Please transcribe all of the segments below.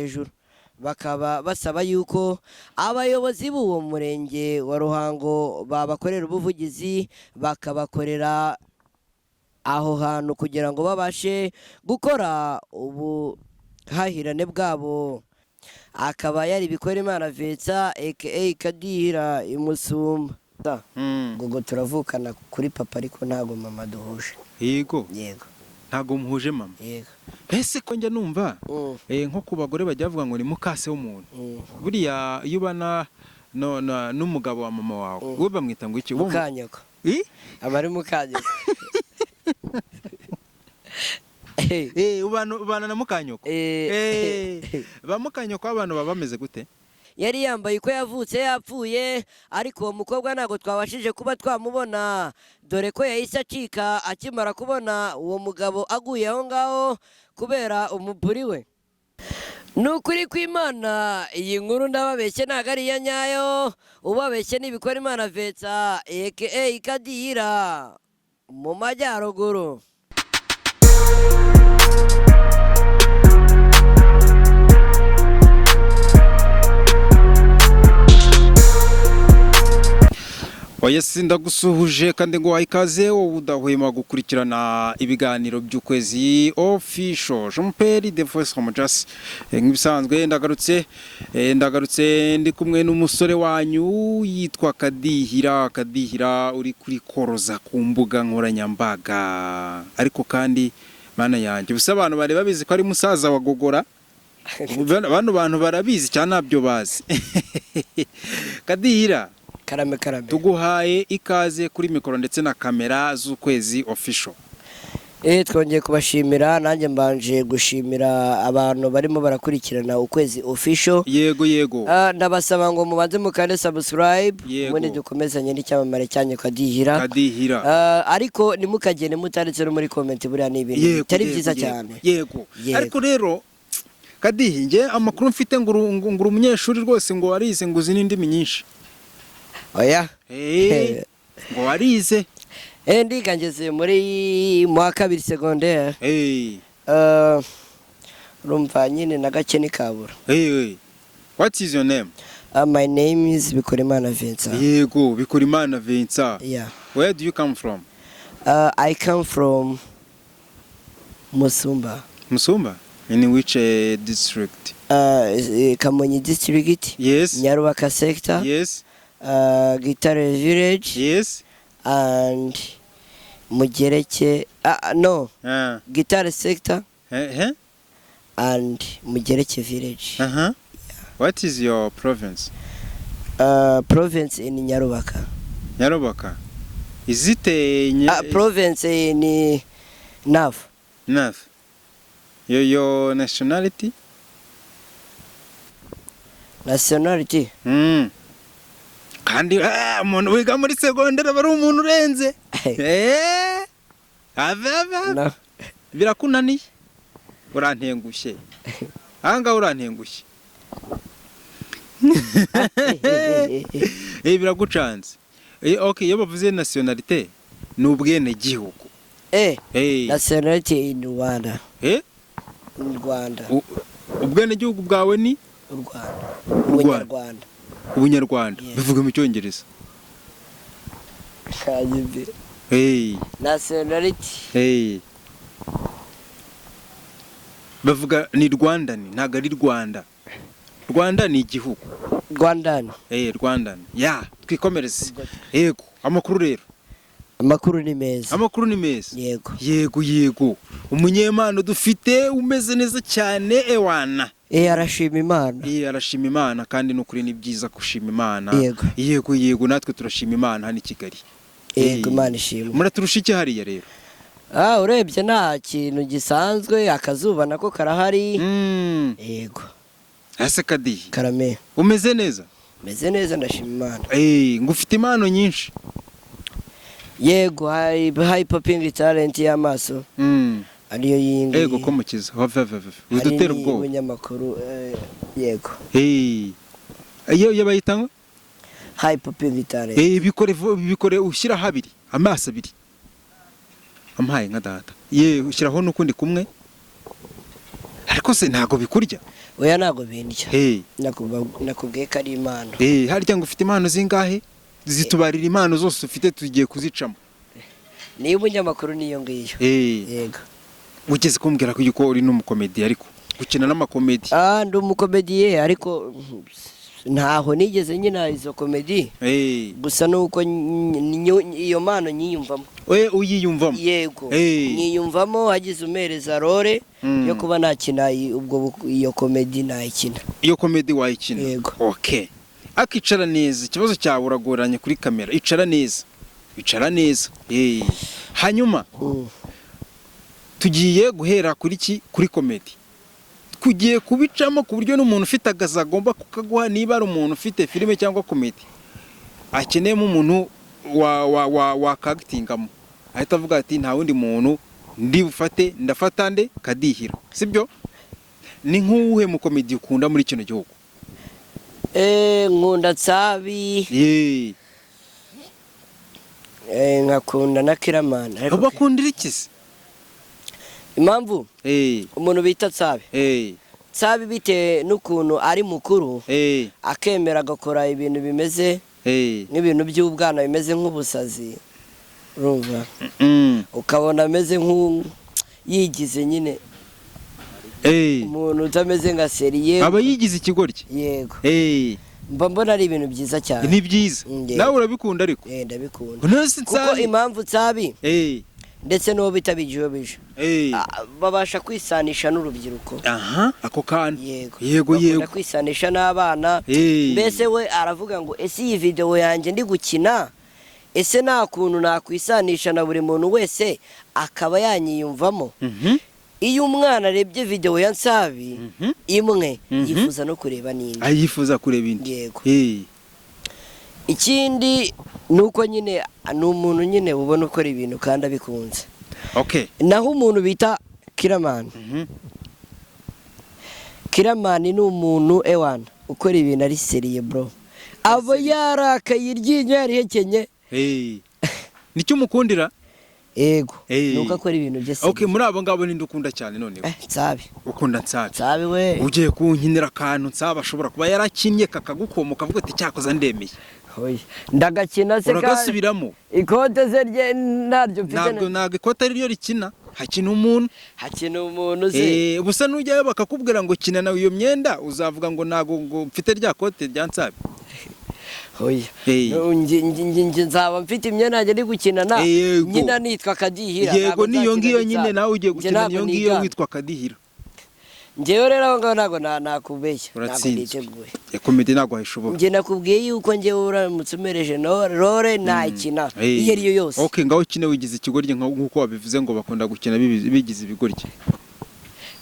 hejuru bakaba basaba yuko abayobozi b'uwo murenge wa Ruhango babakorera ubuvugizi bakabakorera aho hantu kugira ngo babashe gukora ubuhahirane bwabo. Akaba yari Bikorimana Vincent aka Kadihira imusumba. Ngo turavukana kuri papa ariko ntago mama duhuje. Yego ntago muhuje mama. Yego ese ko njya numva nko ku bagore bajya bavuga ngo ni mukase w'umuntu. Buriya iyo ubana n'umugabo wa mama wawe we bamwita ngo iki? Mukanyoko. Abari mukanyoko. ubana na mukanyoko. Ba mukanyoko abantu baba bameze gute? Yari yambaye uko yavutse yapfuye, ariko uwo mukobwa ntago twabashije kuba twamubona, dore ko yahise acika akimara kubona uwo mugabo aguye aho ngaho kubera umupuri we. Nukuri kw'Imana iyi nkuru ndababeshye ntago ari iya nyayo, ubabeshye ni Bikorimana Vincent aka Kadihira mu majyaruguru. Oyesi ndagusuhuje kandi ngo wayikaze wowe udahwema gukurikirana ibiganiro by'ukwezi official Jean-Pierre de Voice from Just. Nk'ibisanzwe ndagarutse ndi kumwe n'umusore wanyu yitwa Kadihira uri kuri koroza ku mbuga nkoranyambaga, ariko kandi mana yanjye busa abantu bari babizi ko ari musaza wa Gogora. Abantu barabizi cyane nabyo bazi. Kadihira Karame tuguhaye ikaze kuri mikoro ndetse na kamera z'ukwezi official. Twongeye kubashimira, nanjye mbanje gushimira abantu barimo barakurikirana ukwezi official. Yego ndabasaba ngo mubanze mukande subscribe muri dukomezanye n'icyamamare cyanyu Kadihira. Ariko nimukagene mutanditse no muri comment buriya ni ibintu bitari byiza cyane. Yego ariko rero Kadihi, nge amakuru mfite ngo umunyeshuri rwose ngo warize ngo uzi n'indimi nyinshi. Oya ngo warize ndigangeze muri mu wa kabiri secondaire. Urumva nyine na gake ni kabura. What is your name? My name is Bikorimana Vincent. Yego Bikorimana Vincent. Yeah. Where do you come from? I come from Musumba. In which district? Kamonyi district. Yes. Nyarubaka sector. Yes. Gitare village. Yes. And Mugereke. No. Gitare sector. And Mugereke village. Yeah. What is your province? Province in Nyarubaka. Is it a province in Nav? Your nationality? Kandi umuntu wiga muri segondere bari umuntu urenze. Ava birakunaniye urantengushye. Anga urantengushye. Biragucanze. Okay, iyo bavuze nationality ni ubwene gihugu. Nationality in Rwanda. Rwanda. Ubwene gihugu bwawe ni Rwanda. Ubunyarwanda bivuga mu cyongereza. Nationality. Bavuga ni Rwanda, ntago ari Rwanda. Rwanda ni igihugu. Rwandan. Ya twikomereze. Yego amakuru rero. Amakuru ni meza. Yego. Umunyemano dufite umeze neza cyane ewana. Arashima Imana kandi n'ukuri ni byiza gushima Imana. Yego natwe turashima Imana hano i Kigali. Yego Imana ishimwe. Muraturusha iki hariya rero? Urebye nta kintu gisanzwe, akazuba nako karahari. Yego. Ase Kadihi. Karame. Umeze neza? Meze neza ndashima Imana. Ngufite impano nyinshi. Yego high popping talent y'amaso. Ariyo yingi. Yego ko mukiza. Udutera ubwo. Umunyamakuru yego. Iyo yabayitanga? High popping talent. Bikore ushyira habiri, amaso abiri. Ampaye nka data. Ushyiraho n'ukundi kumwe. Ariko se ntago bikurya. oya ntago bindya hey nakubwiye ko ari impano harya ngo ufite impano zingahe zitubarira impano zose ufite tugiye kuzicamo niba umunyamakuru niyo ngiyo yego ugeze kumbwira ko uri n'umukomedi ariko gukina n'amakomedi ndi umukomediye ariko ntaho nigeze nyina izo komedi gusa nuko iyo mpano nyiyumvamo uyiyumvamo yego nyiyumvamo hagize umereza role yo kuba nakina ubwo iyo komedi nayikina iyo komedi wayikina yego okay akicara neza ikibazo cyawe uragoranye kuri kamera icara neza hanyuma tugiye guhera kuri komedi kugiye kubicamo ku buryo n'umuntu ufite agaza agomba kukaguha niba ari umuntu ufite filime cyangwa komedi akeneyemo umuntu wakagitingamo ahita avuga ati nta wundi muntu ndafata nde Kadihira sibyo ni nk'uwuhe mu komedi ukunda muri kino gihugu nkunda Nsabi nkakunda na Kiramani bakundira iki se impamvu umuntu bita Nsabi bitewe n'ukuntu ari mukuru akemera agakora ibintu bimeze nk'ibintu by'ubwana bimeze nk'ubusazi urumva ukabona ameze yigize nyine umuntu utameze nka seriye aba yigize ikigoryi yego mba mbona ari ibintu byiza cyane ni byiza nawe urabikunda ariko ndabikunda kuko impamvu Nsabi ndetse n'uwo bita Bijobeje babasha kwisanisha n'urubyiruko ako kana yego kwisanisha n'abana mbese we aravuga ngo ese iyi video yanjye ndi gukina ese nta kuntu nakwisanisha na buri muntu wese akaba yanyiyumvamo iyo umwana arebye video ya Nsabi imwe yifuza no kureba n'indi yifuza kureba indi yego ikindi nuko nyine ni umuntu nyine ubona ukora ibintu kandi abikunze naho umuntu bita Kiramani ni umuntu ukora ibintu ari seriye bro aba yarakaye iryinyo yarihekenye nicyo umukundira yego nuko akora ibintu bye muri abo ngabo ninde ukunda cyane none Nsabi ukunda Nsabi we ugiye kunkinira akantu Nsabi ashobora kuba yarakinnye kakagukomoka avuga ati cyakoze ndemeye ndagakina se uragasubiramo ikote ze rye ntaryo mfite ntabwo ikote ari ryo rikina hakina umuntu ze ubusa n'ujyayo bakakubwira ngo kina nawe iyo myenda uzavuga ngo ntabwo mfite rya kote rya Nsabi njye nzaba mfite imyenda yanjye ndi gukinana nyina nitwa Kadihira yego niyo ngiyo nyine nawe ugiye gukina niyo ngiyo witwa Kadihira njyewe rero aho ngaho ntabwo nakubeshya ntabwo niteguye komedi ntabwo wayishobora njye nakubwiye yuko njyewe uramutse umereje role nayikina iyo ari yo yose ngaho ukine wigize ikigoryi nk'uko wabivuze ngo bakunda gukina bigize ibigoryi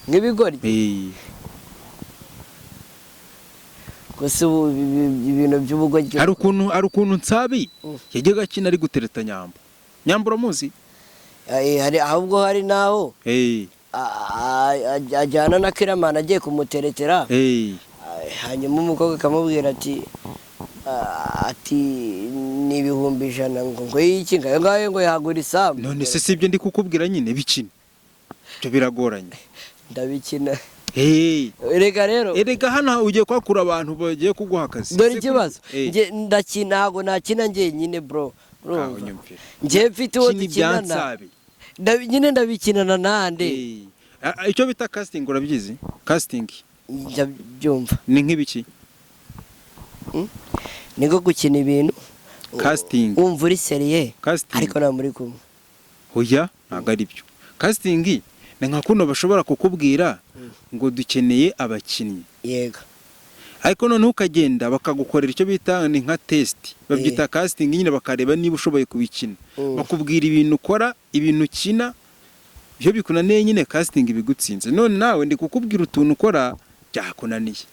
nk'ibigoryi gusa ibintu by'ubugoryi hari ukuntu Nsabi yajyaga akina ari gutereta Nyambo uramuzi ahubwo hari naho ajyana na Kiramani agiye kumuteretera hanyuma umukobwa akamubwira ati ni 100,000 ngo iki ngayo ngo yagura isambu none se sibyo ndi kukubwira nyine bikina byo biragoranye ndabikina rega hano ugiye kwakura abantu bagiye kuguha akazi dore ikibazo ndakina ntabwo nakina nyine bro njye mfite uwo dukinana nyine ndabikinana nande icyo bita casting urabyizi casting ndabyumva ni nk'ibiki niko gukina ibintu casting wumva uri seriye ariko nta muri kumwe oya ntabwo ari byo casting ni nka kuno bashobora kukubwira ngo dukeneye abakinnyi yego ariko none ukagenda bakagukorera icyo bita ni nka test babyita casting nyine bakareba niba ushoboye kubikina bakubwira ibintu ukora ibintu ukina byo bikunaniye nyine casting bigutsinze none nawe ndi kukubwira utuntu ukora byakunaniye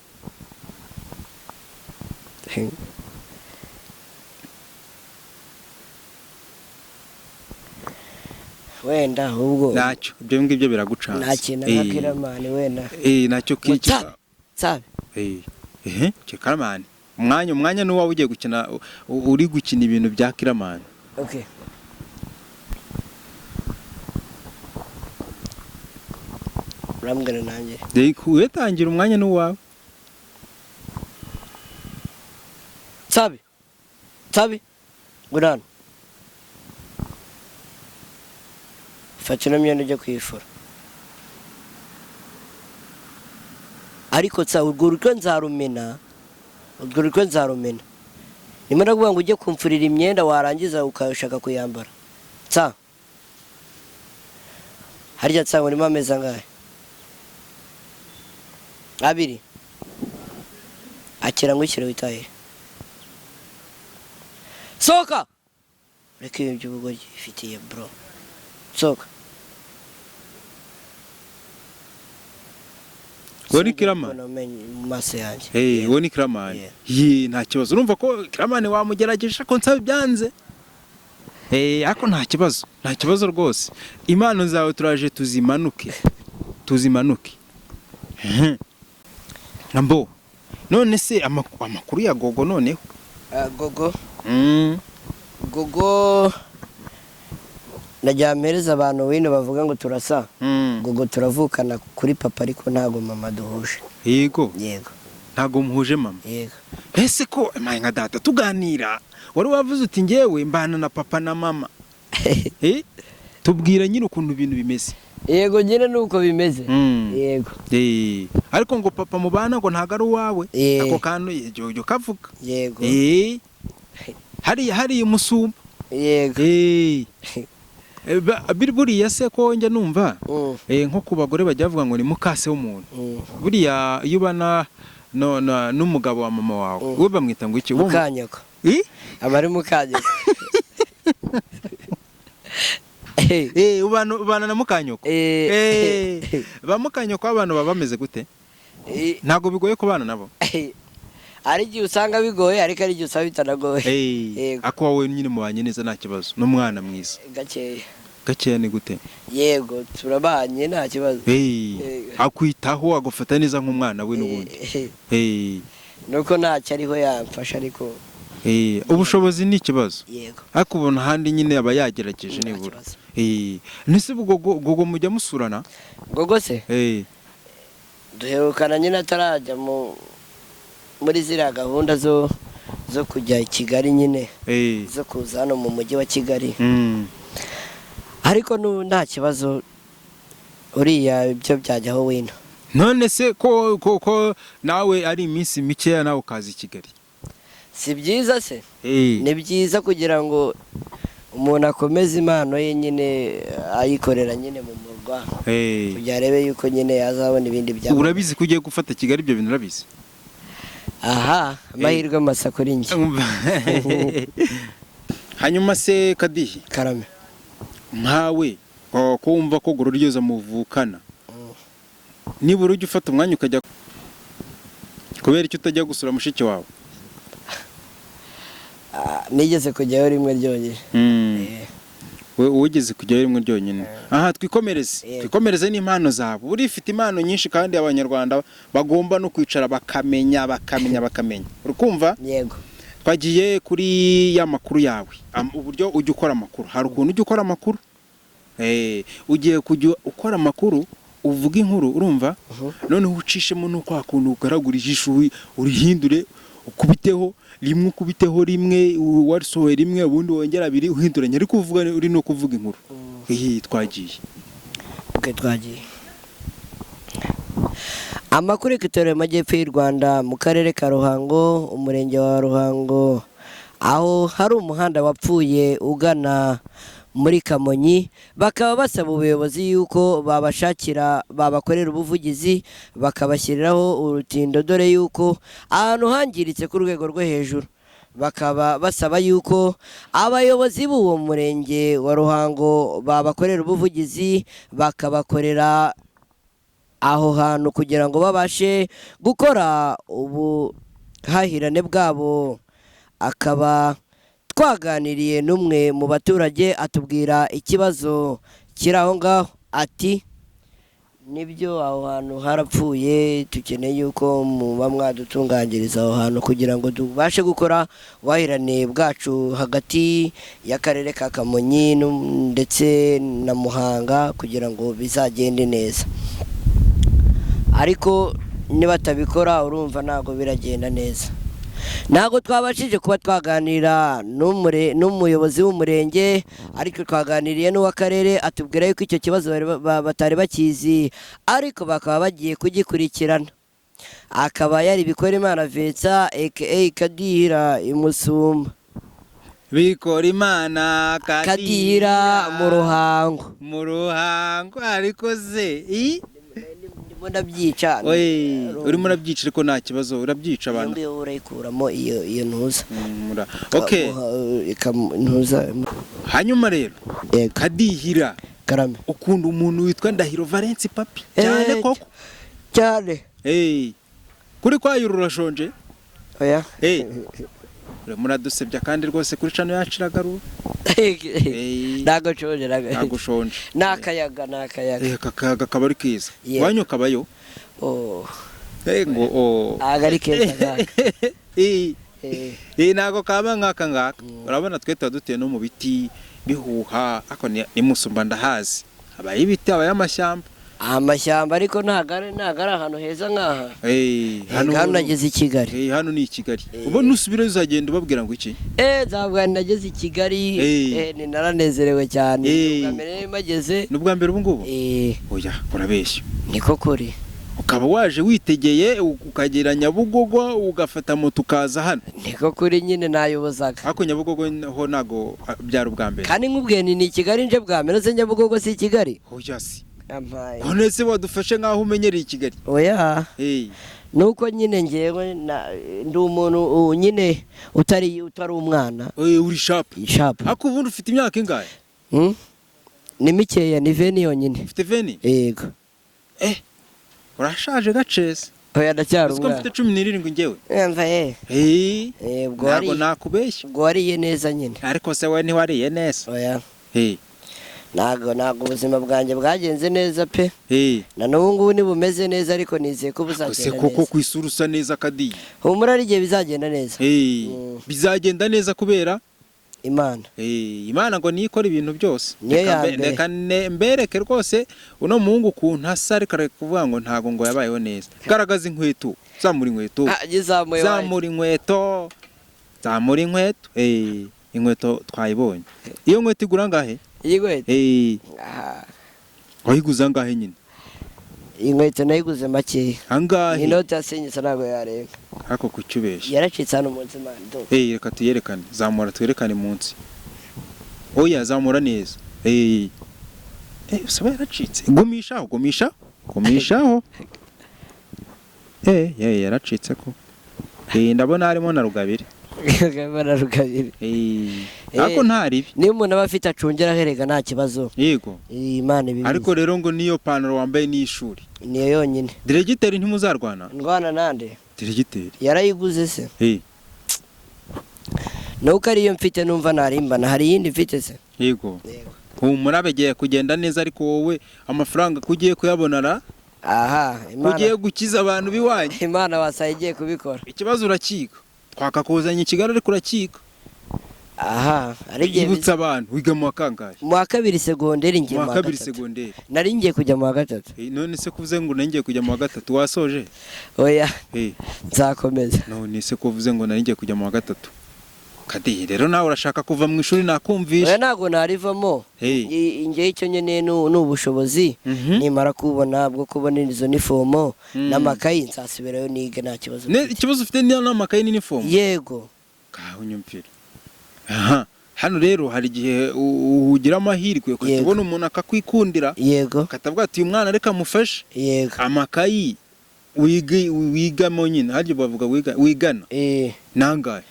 wenda ahubwo nacyo ibyo ngibyo biragucanze nakina nka Kiramani wenda nacyo kwica Nsabi Kiramani umwanya n'uwa ugiye gukina uri gukina ibintu bya Kiramani urambwira nanjye wetangira umwanya n'uwawe. Sabi ngurana fata ino myenda ujya kuyifura, ariko urwo rutwe nzarumena, nimba ndakuvuga ngo ujye kumfurira imyenda warangiza ukashaka kuyambara. Harya ngo urimo amezi angahe? 2. akira ngo ushyire witahire. Soka reka ibyo by'ubugoryi ifitiye bro. Soka woni Kiramani mu maso yanjye. woni Kiramani nta kibazo. Urumva ko Kiramani wamugerageje ko nsaba byanze. Ako nta kibazo rwose. Impano zawe turaje tuzimanuke. Nambo none se amakuru ya Gogo noneho. Gogo najyampereza abantu wino bavuga ngo turasa. Gogo turavukana kuri papa ariko ntago mama duhuje. Yego ntago muhuje mama. Yego ese ko nka data tuganira wari wavuze uti ngewe mbana na papa na mama. Tubwira nyine ukuntu ibintu bimeze. Yego nyine nuko bimeze. Yego ariko ngo papa mubana ngo ntago ari uwawe. Ako kantu jyo kavuga. Yego hari umusumba. Yego buriya se ko njya numva nko ku bagore bajya bavuga ngo ni mukase w'umuntu. Buriya iyo ubana n'umugabo wa mama wawe we bamwita ngo iki? Mukanyoko. Abari mukanyoko. ubana na mukanyoko. Ba mukanyoko abantu baba bameze gute? Ntago bigoye kubana nabo. Ari igihe usanga bigoye ariko ari igihe usanga bitanagoye. Ako wowe nyine mubanye neza nta kibazo. N'umwana mwiza. Gakeya ni gute? Yego turabanye nta kibazo. Akwitaho agufata neza nk'umwana we n'ubundi. Nuko ntacyo ariho yamfasha ariko ubushobozi ni ikibazo. Yego ariko ubona handi nyine aba yagerageje nibura. Nese Gogo mujya musurana? Gogo se duherukana nyine atarajya muri ziriya gahunda zo kujya i Kigali nyine zo kuza hano mu mujyi wa Kigali. Ariko nta kibazo uriya ibyo byajyaho wino. None se ko nawe ari iminsi mikeya nawe ukaza i Kigali? Si byiza se? Ni byiza kugira ngo umuntu akomeze impano ye nyine ayikorera nyine mu murwa kugira arebe yuko nyine yazabona ibindi byabo. Urabizi ko ugiye gufata Kigali ibyo bintu urabizi? Amahirwe masa kuri njye. Hanyuma se Kadihi Karame nkawe ko wumva ko Goro ryoza muvukana nibura ujya ufata umwanya ukajya kubera icyo utajya gusura mushiki wawe? Nigeze kujyayo rimwe ryonyine. Wigeze kujyayo rimwe ryonyine. Twikomereze n'impano zabo. Uri ifite impano nyinshi kandi abanyarwanda bagomba no kwicara bakamenya. Urukumva? Yego. Twagiye kuri ya makuru yawe. Uburyo ujya ukora amakuru. Hari ukuntu ujya ukora amakuru? Ugiye kujya ukora amakuru uvuga inkuru urumva? Noneho ucishemo no kwa kuntu ugaragura ijisho urihindure ukubiteho rimwe warisohoye rimwe ubundi wongera abiri uhinduranya ariko uvuga uri no kuvuga inkuru. Twagiye. Twagiye. Amakuru y'Itorero Majyepfo y'u Rwanda mu karere ka Ruhango, umurenge wa Ruhango, aho hari umuhanda wapfuye ugana muri Kamonyi, bakaba basaba ubuyobozi yuko babakorera ubuvugizi bakabashyiriraho urutindo dore yuko ahantu hangiritse ku rwego rwo hejuru. Bakaba basaba yuko abayobozi b'uwo murenge wa Ruhango babakorera ubuvugizi bakabakorera aho hantu kugira ngo babashe gukora ubuhahirane bwabo. Akaba twaganiriye n'umwe mu baturage atubwira ikibazo kiri aho ngaho, ati nibyo aho hantu harapfuye, dukeneye yuko muba mwadutunganyiriza aho hantu kugira ngo tubashe gukora ubuhahirane bwacu hagati y'akarere ka Kamonyi ndetse na Muhanga kugira ngo bizagende neza. ariko nibatabikora urumva ntabwo biragenda neza. Ntabwo twabashije kuba twaganira n'umuyobozi w'umurenge, ariko twaganiriye n'uw'akarere atubwira yuko icyo kibazo batari bakizi, ariko bakaba bagiye kugikurikirana. Akaba yari Bikorimana Vincent aka Kadihira Imusumba. Bikorimana Kadihira mu Ruhango ariko ze ndimo ndabyica. urimo urabyica ariko nta kibazo urabyica abantu urayikuramo iyo ntuza. Okay, ntuza. hanyuma rero Kadihira Karame, ukunda umuntu witwa Ndahiro Valence Papi cyane koko cyane. Kuri kwayura urashonje? Oya. Muradusebya kandi rwose kuri cano yaciragaru. Ntago nshonje. Ntago ushonje. N'akayaga. Akayaga kaba ari keza. Wanyu kabayo? Agari keza. Ntago kaba nk'aka ngaka. Urabona twe tuba dutuye no mu biti bihuha, ako ni Musumba ndahazi. Abaye ibiti abaye amashyamba. Amashyamba ariko ntago ari ahantu heza nk'aha. Hano nageze i Kigali. Hano ni i Kigali. Ubu nusubire uzagenda ubabwira ngo iki? Nzabwa nageze i Kigali. Ni naranezerewe cyane. Ubwa mbere mageze. N'ubwa mbere ubu ngubu? Oya, urabeshya. Niko kuri. Ukaba waje witegeye ukagera Nyabugogo ugafata moto ukaza hano. Niko kuri nyine nayobozaga. Ako Nyabugogo ho nago byari ubwa mbere. Kandi nkubwiye ni Kigali nje bwa mbere, se Nyabugogo si Kigali. Oya si. None se wadufashe nkaho umenyereye i Kigali? Oya. Nuko nyine ngewe ndi umuntu nyine utari umwana. Uri sharp. Ako ubundi ufite imyaka ingahe? Ni mikeya, ni veni yonyine. Ufite veni? Yego. Urashaje gaceze. Oya ndacyari umwana. Mfite 17 ngewe. Yumva ntabwo nakubeshya. Ubwo wariye neza nyine. Ariko se we ntiwariye neza. Oya. Ntago ubuzima bwanjye bwagenze neza pe. Na n'ubu ngubu ntibumeze neza, ariko nizeye ko buzagenda neza. Koko ku isura usa neza Kadiye. Humura ari igihe bizagenda neza. Bizagenda neza kubera Imana. Imana ngo nikora ibintu byose. Reka mbereke rwose uno muhungu ukuntu asa, ariko kuvuga ngo ntago ngo yabayeho neza. Garagaza inkweto, zamura inkweto. Zamura inkweto. Inkweto twayibonye. Iyo nkweto igura ngahe? Yigweto. Wayiguza ngahe nyine? Inkweto nayiguze make. Angahe? Inoti yasenyutse ntago yarenga. Ako kucyubesha. Yaracitse hano munsi mando. Reka tuyerekane. Zamura twerekane munsi. Oya zamura neza. Usaba yaracitse. Gumishaho. Yaracitse ko. Ndabona harimo na Rugabire. Ako ntaribi. Niyo umuntu aba afite acungera herega nta kibazo. Yego. Imana ibizi. Ariko rero ngo niyo pantaro wambaye n'ishuri. Niyo yonyine. Diregiteri ntimuzarwana? Ndwana nande? Diregiteri. Yarayiguze se? Nuko ariyo mfite numva narimbana, hari yindi mfite se? Yego. Murabegeye kugenda neza, ariko wowe amafaranga kugiye kuyabonara? Imana. Kugiye gukiza abantu biwanyu? Imana wasaye igiye kubikora. Ikibazo urakiga. Twakakuzanye Kigali ariko urakiga. Ari gihe bibutsa abantu wiga mu kangahe? Mu wa kabiri segonderi ngiye mu wa kabiri segonderi. Nari ngiye kujya mu wa gatatu. None se kuvuze ngo nari kujya mu wa gatatu wasoje? Oya. Nzakomeza. None se kuvuze ngo nari kujya mu wa gatatu. Kadiye rero nawe urashaka kuva mu ishuri nakumvisha? Oya ntago narivamo. Ngiye icyo nyene n'ubushobozi nimara kubona bwo kubona izo nifomo n'amakayi nsasubirayo niga nta kibazo. Ikibazo ufite ni n'amakayi n'inifomo? Yego. Unyumvira. Hano rero hari igihe ugira amahirwe kubona umuntu akakwikundira. Yego. Katavuga ati uyu mwana reka mufashe. Yego. Amakayi wigamo nyine haryo bavuga wigana. Nangahe?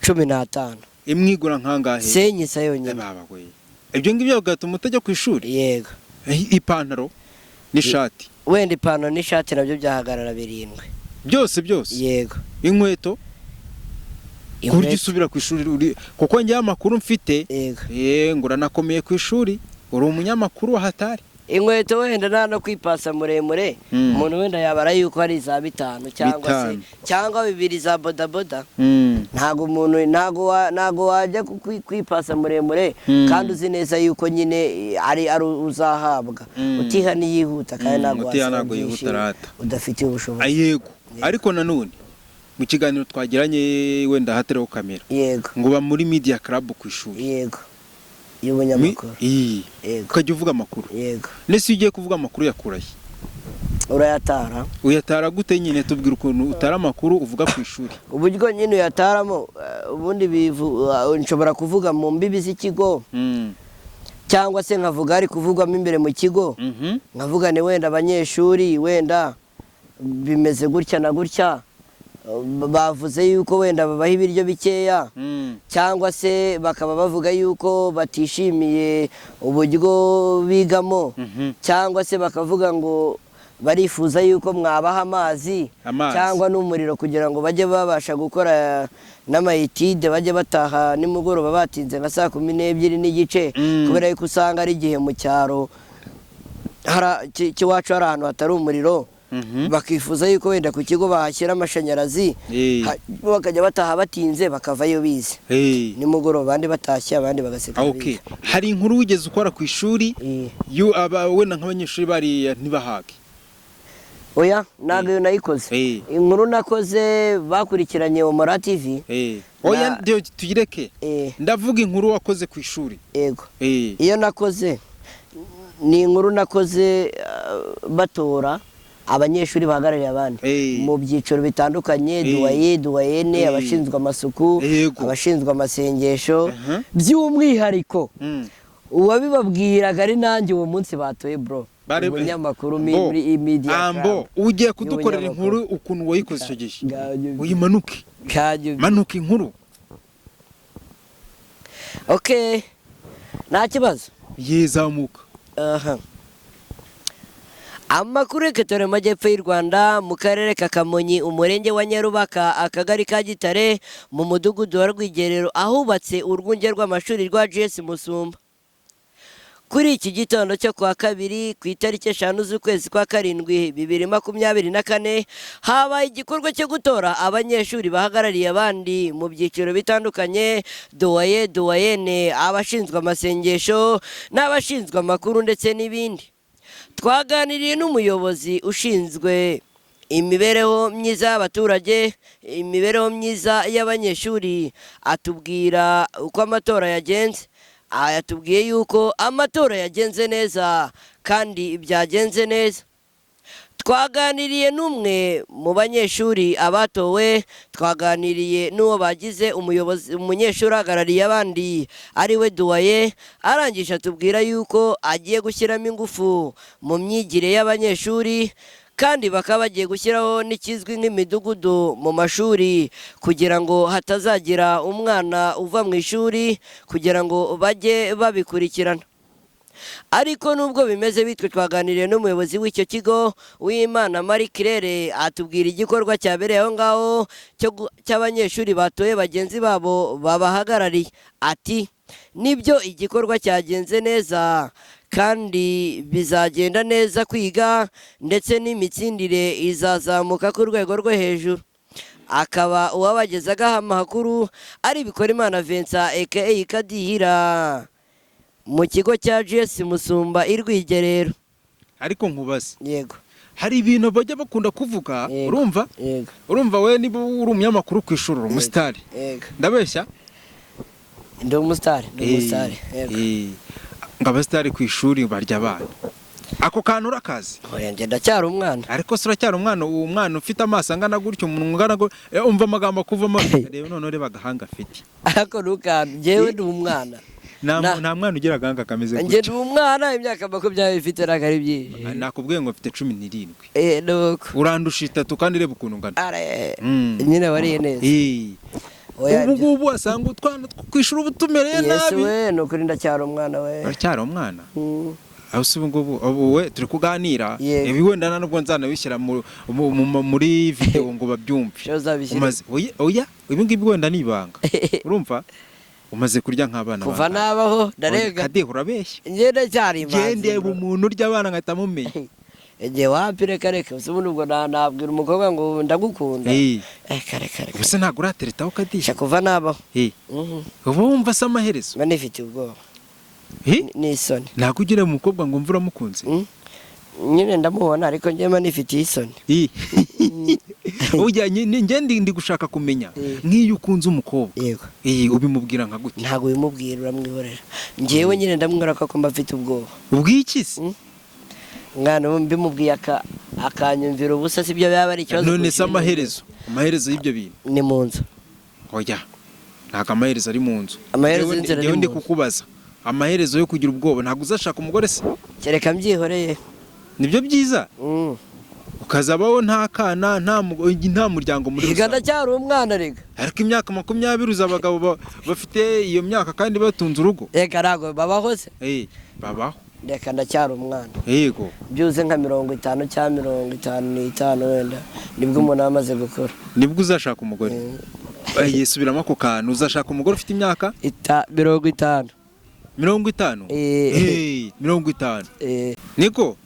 15. Imwigura nkangahe? Senyisa yonyine. Babagoye. Ibyo ngibyo gatuma utajya ku ishuri? Yego. Ipantaro n'ishati. Wenda ipantaro n'ishati nabyo byahagarara 7. Byose? Yego. Inkweto? Kurya usubira ku ishuri kuko njye amakuru mfite. Yego. Ngura nakomeye ku ishuri. Uri umunyamakuru wa hatari. Inkweto wenda nta no kwipasa muremure. Umuntu wenda yabara yuko ari za 5 cyangwa 2 za bodaboda. ntago umuntu ntago wajya kwipasa muremure kandi uzi neza yuko nyine ari uzahabwa utiha niyihuta kandi ntago yihuta udafite ubushobozi. Yego ariko nanone mu kiganiro twagiranye wenda hatereho kamera yego ngo ba muri media club ku ishuri yego y'ubunyamakuru ukajya uvuga amakuru yego nese ugiye kuvuga amakuru yakuraye uyatara gute nyine tubwira ukuntu utara amakuru uvuga ku ishuri uburyo nyine uyataramo ubundi nshobora kuvuga mu mbibi z'ikigo cyangwa se nkavuga ari kuvugwamo imbere mu kigo nkavuga ni wenda abanyeshuri wenda bimeze gutya na gutya bavuze yuko wenda babaha ibiryo bikeya cyangwa se bakaba bavuga yuko batishimiye uburyo bigamo cyangwa se bakavuga ngo barifuza yuko mwabaha amazi cyangwa n'umuriro kugira ngo bajye babasha gukora n'amayitide bajye bataha nimugoroba batinze nka 12:30 kubera yuko usanga ari igihe mu cyaro cy'iwacu hari ahantu hatari umuriro bakifuza yuko wenda ku kigo bahashyira amashanyarazi bakajya bataha batinze bakavayo bize nimugoroba abandi batashye abandi bagaseka. Hari inkuru wigeze ukora ku ishuri wenda nk'abanyeshuri bari ntibahage? Oya ntabwo iyo nayikoze. Inkuru nakoze bakurikiranye Omora TV. Oya tuyireke ndavuga inkuru wakoze ku ishuri. Yego iyo nakoze ni inkuru nakoze batora abanyeshuri bahagarariye abandi mu byiciro bitandukanye duwayene abashinzwe amasuku abashinzwe amasengesho by'umwihariko uwabibabwiraga ari nanjye uwo munsi batoye bro umunyamakuru muri media ugiye kudukorera inkuru ukuntu wayikoze icyo gihe uyimanuke manuka inkuru. nta kibazo yezamuka. Amakuru y'Ekatore mu majyepfo y'u Rwanda mu karere ka Kamonyi umurenge wa Nyarubaka akagari ka Gitare mu mudugudu wa Rwigerero ahubatse urwunge rw'amashuri rwa GS Musumba. Kuri iki gitondo cyo kuwa kabiri ku itariki 5 z'ukwezi kwa karindwi 2024 habaye igikorwa cyo gutora abanyeshuri bahagarariye abandi mu byiciro bitandukanye duwayene abashinzwe amasengesho n'abashinzwe amakuru ndetse n'ibindi. Twaganiriye n'umuyobozi ushinzwe imibereho myiza y'abaturage imibereho myiza y'abanyeshuri atubwira uko amatora yagenze. Yatubwiye yuko amatora yagenze neza kandi byagenze neza. Twaganiriye n'umwe mu banyeshuri abatowe twaganiriye n'uwo bagize umunyeshuri ahagarariye abandi ari we duwaye arangije atubwira yuko agiye gushyiramo ingufu mu myigire y'abanyeshuri kandi bakaba bagiye gushyiraho n'ikizwi nk'imidugudu mu mashuri kugira ngo hatazagira umwana uva mu ishuri kugira ngo bajye babikurikirana. Ariko nubwo bimeze bitwe twaganiriye n'umuyobozi w'icyo kigo Uwimana Marie Claire atubwira igikorwa cyabereye aho ngaho cy'abanyeshuri batoye bagenzi babo babahagarariye. Ati nibyo igikorwa cyagenze neza kandi bizagenda neza kwiga ndetse n'imitsindire izazamuka ku rwego rwo hejuru. Akaba uwabagezagaho amakuru ari Bikorimana Vincent aka Kadihira mu kigo cya GS Musumba i Rwigerero. Ariko nkubaze yego hari ibintu bajya bakunda kuvuga urumva we niba uri umunyamakuru ku ishuri umusitari ndabeshya ndi umusitari ngo abasitari ku ishuri barya abana ako kantu urakazi? Oya njye ndacyari umwana. Ariko se uracyari umwana uwo mwana ufite amaso angana gutyo umuntu ungana umva amagambo akuvamo reba none reba agahanga afite. Ariko ntukantu njyewe ndi umwana. Nta mwana ugira agahanga kameze gutyo. Njye ndi umwana imyaka 20 ifite nagari byinshi. Nakubwiye ngo mfite 17. Nuko urandusha 3 kandi reba ukuntu ngana. Nyine wariye neza. Ubu wasanga utwana kwishura ubutumereye nabi. Yesu we no kuri ndacyari umwana we. Uracyari umwana? Aho se ubu we turi kuganira ibi wenda nubwo nzana bishyira muri video ngo babyumve. Oya ibi ngibi wenda nibanga. Urumva? Umaze kurya nk'abana kuva nabaho ndarega Kade urabeshya ngende cyari imana ngende umuntu urya abana ngahita mumenye igihe wapi reka uzi ubundi ubwo nabwira umukobwa ngo ndagukunda kare ubuse ntabwo urateretaho Kadihi sha kuva nabaho uba wumva se amaherezo mba nifitiye ubwoba n'isoni ntabwo ugira umukobwa ngo mvura mukunze nyine ndamubona ariko njye mba nifitiye isoni njye ndi gushaka kumenya nk'iyo ukunze umukobwa yego ubimubwira nka gute ntabwo ubimubwira uramwihorera njyewe nyine ndamwira ko mba mfite ubwoba ubw'iki se mwana mbimubwiye akanyumvira ubusa sibyo byaba ari ikibazo none se amaherezo y'ibyo bintu ni mu nzu oya ntabwo amaherezo ari mu nzu amaherezo y'inzira ndi kukubaza amaherezo yo kugira ubwoba ntabwo uzashaka umugore se kereka mbyihoreye nibyo byiza ukazabaho nta kana nta muryango muri rusange ndacyari umwana rega ariko imyaka 20 uza abagabo bafite iyo myaka kandi batunze urugo reka ntabwo babaho se babaho reka ndacyari umwana yego byuze nka 50 cyangwa 55 wenda nibwo umuntu amaze gukora nibwo uzashaka umugore yesubiramo ako kantu uzashaka umugore ufite imyaka 50 50 niko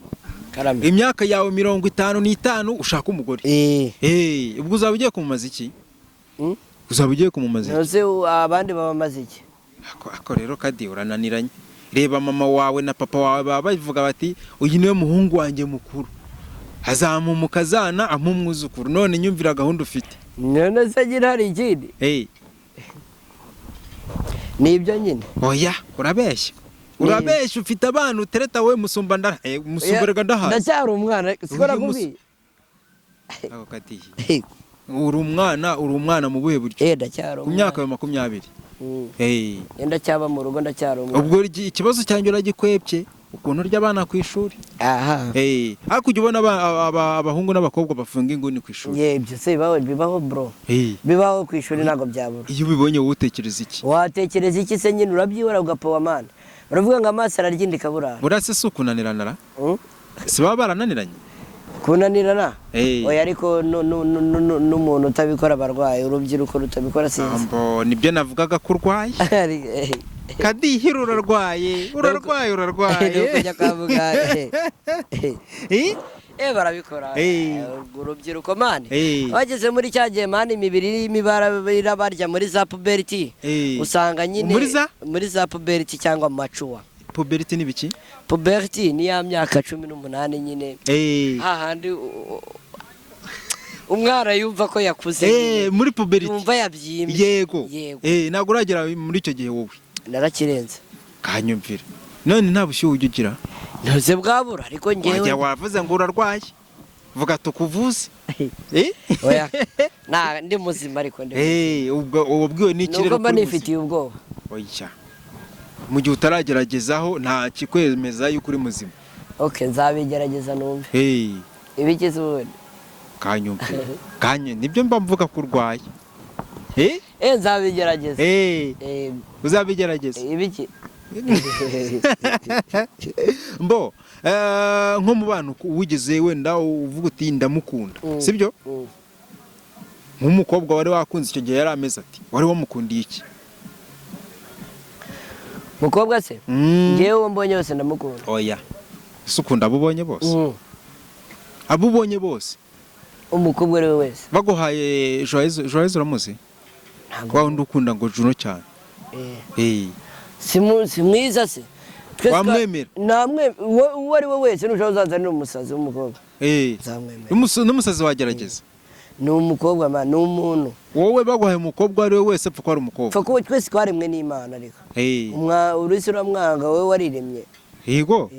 imyaka yawe 55 ushaka umugore ubwo uzaba ugiye kumumaza iki uzaba ugiye kumumaza iki abandi babamaze iki ako rero Kadihi urananiranye reba mama wawe na papa wawe baba bavuga bati uyu niwe muhungu wanjye mukuru azamumukazana amumwuzukuru none nyumvira gahunda ufite none se gira hari ikindi nibyo nyine oya urabeshya ufite abana utereta we musumberega ndahazi ndacyari umwana sikora kubi ako Kadihi uri umwana mu buhe buryo ndacyari ku myaka ya 20 ndacyaba mu rugo ndacyari umwana ubwo ikibazo cyanjye uragikwebye ukuntu urya abana ku ishuri ariko ujya ubona abahungu n'abakobwa bafunga inguni ku ishuri ibyo se bibaho bro bibaho ku ishuri ntabwo byabura iyo ubibonye wowe utekereza iki watekereza iki se nyine urabyibora ugapowa amana uravuga ngo amaso araryindi kaburara burase si ukunanirana si baba barananiranye kunanirana oya ariko n'umuntu utabikora abarwayi urubyiruko rutabikora sinzi nibyo navugaga ko urwaye Kadihi urarwaye kujya kwa muganga barabikora urubyiruko mani bageze muri cya gihe mani imibiri irimo barya muri za puberiti usanga nyine muri za puberiti cyangwa mu macuwa puberiti ni biki puberiti ni ya myaka 18 nyine hahandi umwana yumva ko yakuze muri puberiti yumva yabyimbye yego ntabwo uragera muri icyo gihe wowe narakirenze kanyumvira none nta bushyuhe ujya ugira ntuze bwabura ariko ngewe wavuze ngo urarwaye vuga tukuvuze oya ndi muzima ariko ubwiwe n'ikirere nuko mba nifitiye ubwoba oya mu gihe utarageragezaho nta kikwemeza yuko uri muzima nzabigerageza numve ibigize ubundi kanyumvira nibyo mba mvuga ko urwaye nzabigerageza uzabigerageza ibiki nko mu bantu wigeze wenda uvuga uti ndamukunda sibyo nk'umukobwa wari wakunze icyo gihe yari ameze ati wari wamukundiye iki mukobwa se ngewe uwo mbonye wese ndamukunda oya ese ukunda abo ubonye bose umukobwa ari we wese baguhaye joyeuse uramuzi wa wundi ukunda ngo Juno cyane si mwiza se wamwemera uwo ari we wese nushaka uzazanira umusazi w'umukobwa n'umusazi wagerageza ni umukobwa man ni umuntu wowe baguhaye umukobwa ari we wese apfa ko ari umukobwa apfa ko twese twaremwe n'Imana ariko urisi uramwanga wowe wariremye yego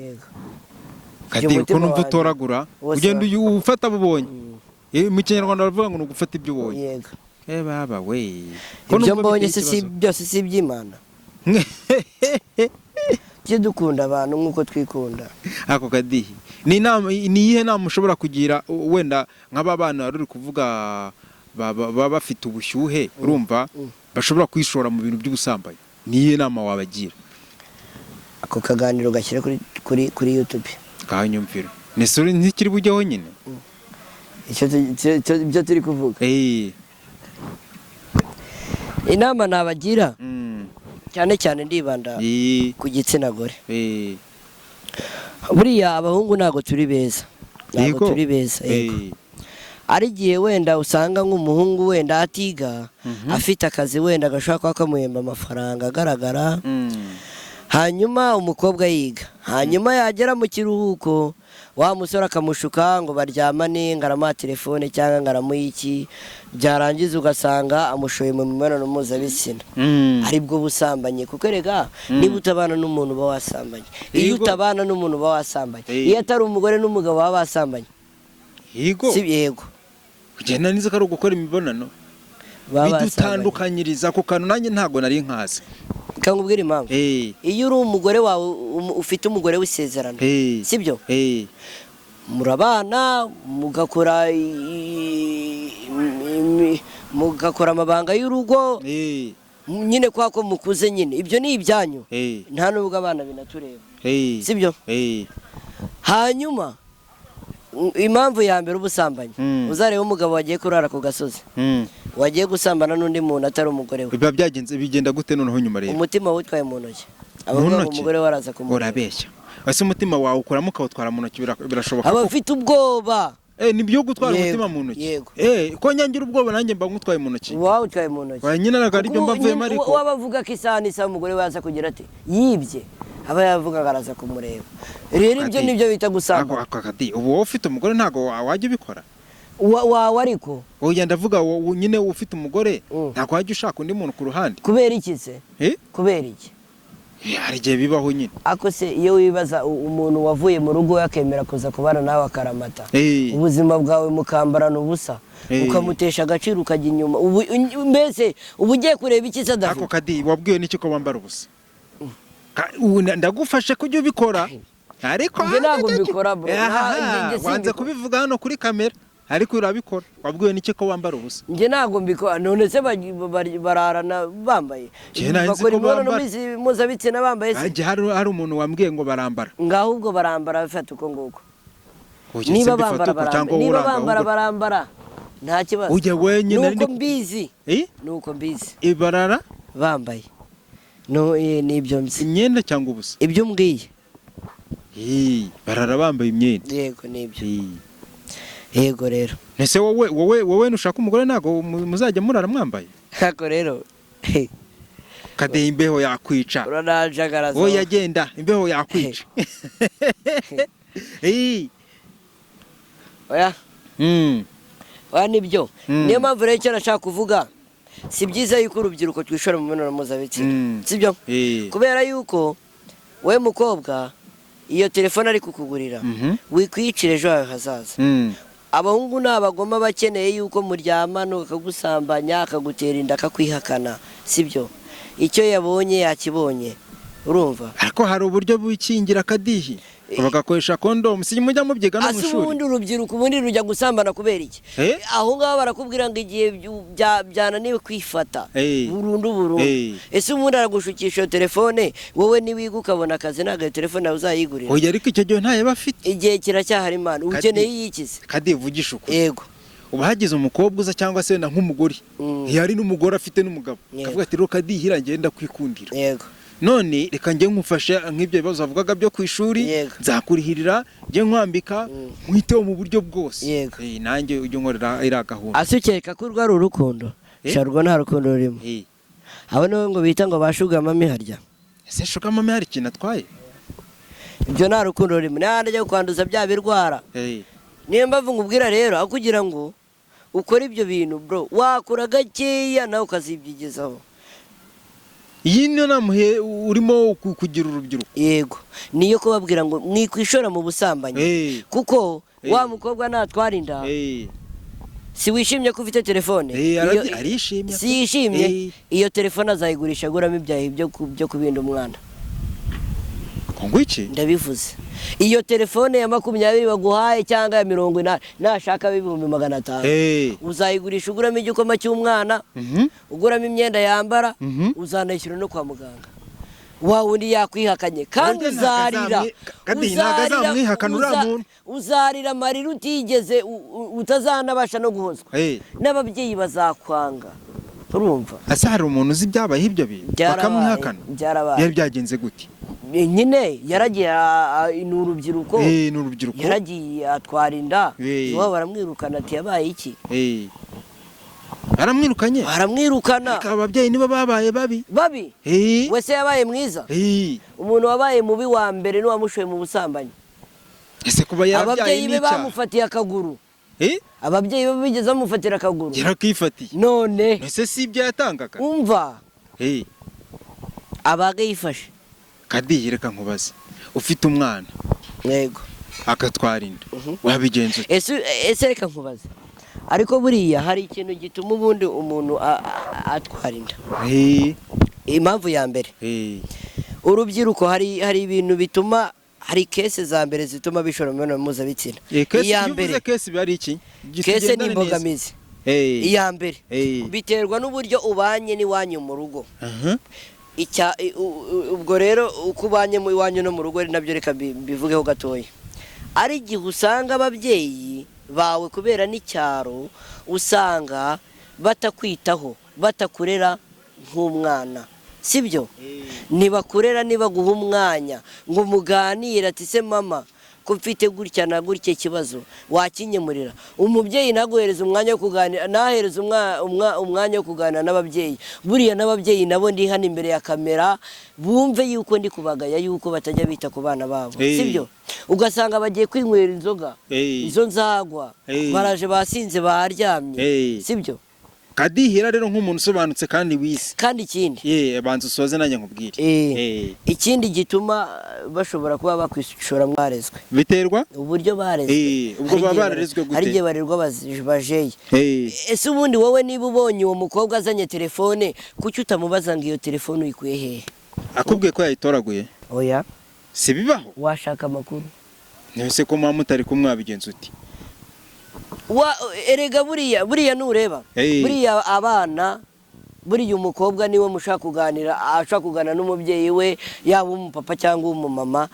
Kadihi ko numva utoragura ugenda ufata abo ubonye mu kinyarwanda baravuga ngo ni ugufata ibyo ubonye yego baba we ibyo mbonye byose si iby'Imana tujye dukunda abantu nk'uko twikunda ako Kadihi ni iyihe nama ushobora kugira wenda nk'aba bana ruri kuvuga baba bafite ubushyuhe urumva bashobora kwishora mu bintu by'ubusambanyi ni iyihe nama wabagira ako kaganiro gashyira kuri YouTube kanyumvira nesore ntikiri bujyeho nyine ibyo turi kuvuga inama nabagira cyane cyane ndibanda ku gitsina gore buriya abahungu ntabwo turi beza ntabwo Yego. turi beza yego. Eh. ari igihe wenda usanga nk'umuhungu wenda atiga afite akazi wenda gashobora kuba kamuhemba amafaranga agaragara, hanyuma umukobwa yiga, hanyuma yagera mu kiruhuko wa musore akamushuka ngo baryamane, ngo aramuha telefone cyangwa ngo aramuha iki, byarangiza ugasanga amushoye mu mibonano mpuzabitsina, aribwo busambanyi. Kuko rega niba utabana n'umuntu uba wasambanye, iyo utabana n'umuntu uba wasambanye, iyo atari umugore n'umugabo baba basambanye. Yego. Si yego. Kugenda niza ko ari ugukora imibonano bidutandukanyiriza ku kantu nanjye ntago nari nkazi. Kangubwira impamvu. Iyo uri umugore wawe ufite umugore w'isezerano, sibyo? Murabana mugakora amabanga y'urugo, nyine kwa ko mukuze nyine, ibyo ni ibyanyu, nta nubwo abana binatureba, sibyo? Hanyuma impamvu ya mbere ubusambanyi, uzareba umugabo wagiye kurara ku gasozi, wagiye gusambana n'undi muntu atari umugore we, biba bigenda gute noneho nyuma rero? Umutima witwaye mu ntoki, abavuga ngo umugore waraza kumureba. Urabeshya. Ese umutima wawe ukuramo ukawutwara mu ntoki birashoboka? Aba afite ubwoba. Nibyo gutwara umutima mu ntoki. Yego. Ko nyangira ubwoba nanjye mba ngutwaye mu ntoki. Wawutwaye mu ntoki. Nyine nagari byo mbavuyemo ariko. Wabavuga ko isa umugore waza kugira ati yibye, aba yavuga garaza kumureba. Rero ibyo nibyo bita gusamba. Akakadi ubu wowe ufite umugore ntago wajya ubikora? Wawe ariko oya ndavuga nyine ufite umugore ntago wajya ushaka undi muntu ku ruhande. Kubera iki se? Kubera iki? Hari igihe bibaho nyine. Ako se iyo wibaza umuntu wavuye mu rugo yakemera kuza kubana nawe akaramata, ubuzima bwawe mukambarana ubusa, ukamutesha agaciro ukajya inyuma, mbese ubu ugiye kureba iki se adafite? Ako kadi wabwiwe n'iki ko wambara ubusa? Ndagufashe kujya ubikora, ariko njye ntabwo mbikora bro. Wanze kubivuga hano kuri kamera, ariko urabikora. Wabwiwe n'iki ko wambara ubusa? Njye ntabwo mbikora. None se bararana bambaye, bakora imibonano mpuzabitsina bambaye se? Hari umuntu wambwiye ngo barambara. Ngaho ubwo barambara bafata uko nguko. Niba bambara barambara nta kibazo. Ujye wenyine nuko mbizi. Nuko mbizi. Ibarara bambaye. No nibyo mzi. Imyenda cyangwa ubusa? Ibyo mbwiye. Barara bambaye imyenda. Yego nibyo. Yego rero. Nese wowe nushaka umugore ntago muzajya murara mwambaye? Ako rero. Kade imbeho yakwica. Uranajagaraza. Oya genda imbeho yakwica. Oya. Oya nibyo. Niyo mpamvu rero icyo nashaka kuvuga, si byiza yuko urubyiruko twishora mu mibonano mpuzabitsina, sibyo? Kubera yuko we mukobwa iyo telefone ari kukugurira wikwicira ejo hawe hazaza. Abahungu n'abagoma bakeneye yuko muryamana akagusambanya akagutera inda akakwihakana, sibyo? Icyo yabonye yakibonye, urumva? Ariko hari uburyo bukingira Kadihi, bagakoresha kondomu. Si mujya mubyiga no mu shuri? Ubundi urubyiruko ubundi rujya gusambana kubera iki? Aho ngaho barakubwira ngo igihe byananiwe kwifata burundu. Ese ubundi aragushukisha iyo telefone, wowe niwiga ukabona akazi ntabwo telefone yawe uzayigurira. Oya ariko icyo gihe ntayo bafite. Igihe kiracyahari Imana, ukeneye yikize. Kadihi vugisha ukuri. Yego. Uba hagize umukobwa uza cyangwa se na nk'umugore, yari n'umugore afite n'umugabo, akavuga ati rero Kadihi iragenda kwikundira. Yego. None reka njye nkufashe nk'ibyo bibazo bavugaga byo ku ishuri, nzakurihirira njye nkwambika nkwiteho mu buryo bwose. Nanjye ujye nkorera iriya gahunda. Asukeka ko urwo ari urukundo, sharwo nta rukundo rurimo. Abo nibo ngo bita ngo bashugamami harya. Ese shugamami hari ikintu atwaye? Ibyo nta rukundo rurimo, n'ahandi ajya kwanduza bya birwara. Niyo mpamvu nkubwira rero, aho kugira ngo ukore ibyo bintu bro, wakora gakeya nawe ukazibyigezaho. Iyi niyo namuhe urimo kugira urubyiruko. Yego. Niyo kubabwira ngo mwikwishora mu busambanyi. Kuko wa mukobwa natwara inda, si wishimye ko ufite telefone? Arishimye. Si yishimye, iyo telefone azayigurisha aguramo ibyahi byo kubinda umwana. Kongo iki? Ndabivuze. Iyo telefone ya 20 baguhaye cyangwa ya 40 nashaka b'ibihumbi 500, uzayigurisha uguramo igikoma cy'umwana, uguramo imyenda yambara, uzanayishyura no kwa muganga. Wa wundi yakwihakanye kandi uzarira amarira utigeze utazanabasha no guhozwa. N'ababyeyi bazakwanga. Urumva? Asa hari umuntu uzi byabaye ibyo bintu bakamwihakana? Byarabaye. Byagenze gute? nyine yaragiye ni urubyiruko ni urubyiruko yaragiye atwara inda iwabo baramwirukana ati yabaye iki baramwirukana ababyeyi nibo babaye babi wese yabaye mwiza umuntu wabaye mubi wa mbere n'uwamushoye mu busambanyi ese kuba yarabyaye ababyeyi be bamufatiye akaguru ababyeyi be bigeze bamufatira akaguru yarakifatiye none ese si ibyo yatangaga umva abaga yifashe Kadihi reka nkubaze ufite umwana yego agatwara inda wabigenza ese reka nkubaze ariko buriya hari ikintu gituma ubundi umuntu atwara inda impamvu ya mbere urubyiruko hari ibintu bituma hari kese za mbere zituma bishora mu mibonano mpuzabitsina iya mbere kese bari iki kese ni imbogamizi iya mbere biterwa n'uburyo ubanye n'iwanyu mu rugo ubwo rero uko ubanye mu iwanyu no mu rugo ari nabyo reka bivugeho gatoya ari igihe usanga ababyeyi bawe kubera n'icyaro usanga batakwitaho batakurera nk'umwana sibyo ntibakurera nibaguha umwanya ngo muganire ati se mama ko mfite gutya na gutya ikibazo wakinyemurira umubyeyi naguhereza umwanya wo kuganira nahereza umwanya wo kuganira n'ababyeyi buriya n'ababyeyi nabo ndi hano imbere ya kamera bumve yuko ndi kubagaya yuko batajya bita ku bana babo sibyo ugasanga bagiye kwinywera inzoga izo nzagwa baraje basinze baryamye sibyo Kadihira rero nk'umuntu usobanutse kandi wise kandi ikindi banza usoze nanjye nkubwire ikindi gituma bashobora kuba bakwishora mwarezwe biterwa uburyo barezwe ubwo baba bararezwe gute hari igihe barerwa bajeye ese ubundi wowe niba ubonye uwo mukobwa azanye telefone kuki utamubaza ngo iyo telefone uyikuye hehe akubwiye ko yayitoraguye oya si bibaho washaka amakuru ntese ko muba mutari kumwabigenza uti erega buriya nureba buriya abana buriya umukobwa niwe mushaka kuganira ashaka kuganira n'umubyeyi we yaba umupapa cyangwa umumama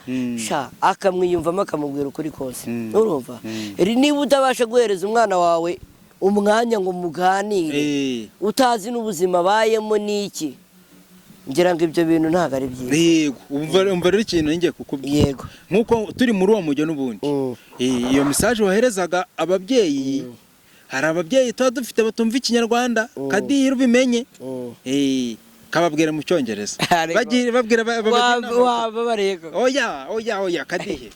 akamwiyumvamo akamubwira ukuri kose urumva niba utabasha guhereza umwana wawe umwanya ngo muganire utazi n'ubuzima abayemo n'iki ngira ngo ibyo bintu ntabwo ari byiza yego umva rero ikintu ngiye kukubwira yego nk'uko turi muri uwo mujyo n'ubundi iyo mesaje waherezaga ababyeyi hari ababyeyi tuba dufite batumva ikinyarwanda Kadihira ubimenye kababwira mu cyongereza babwira oya Kadihira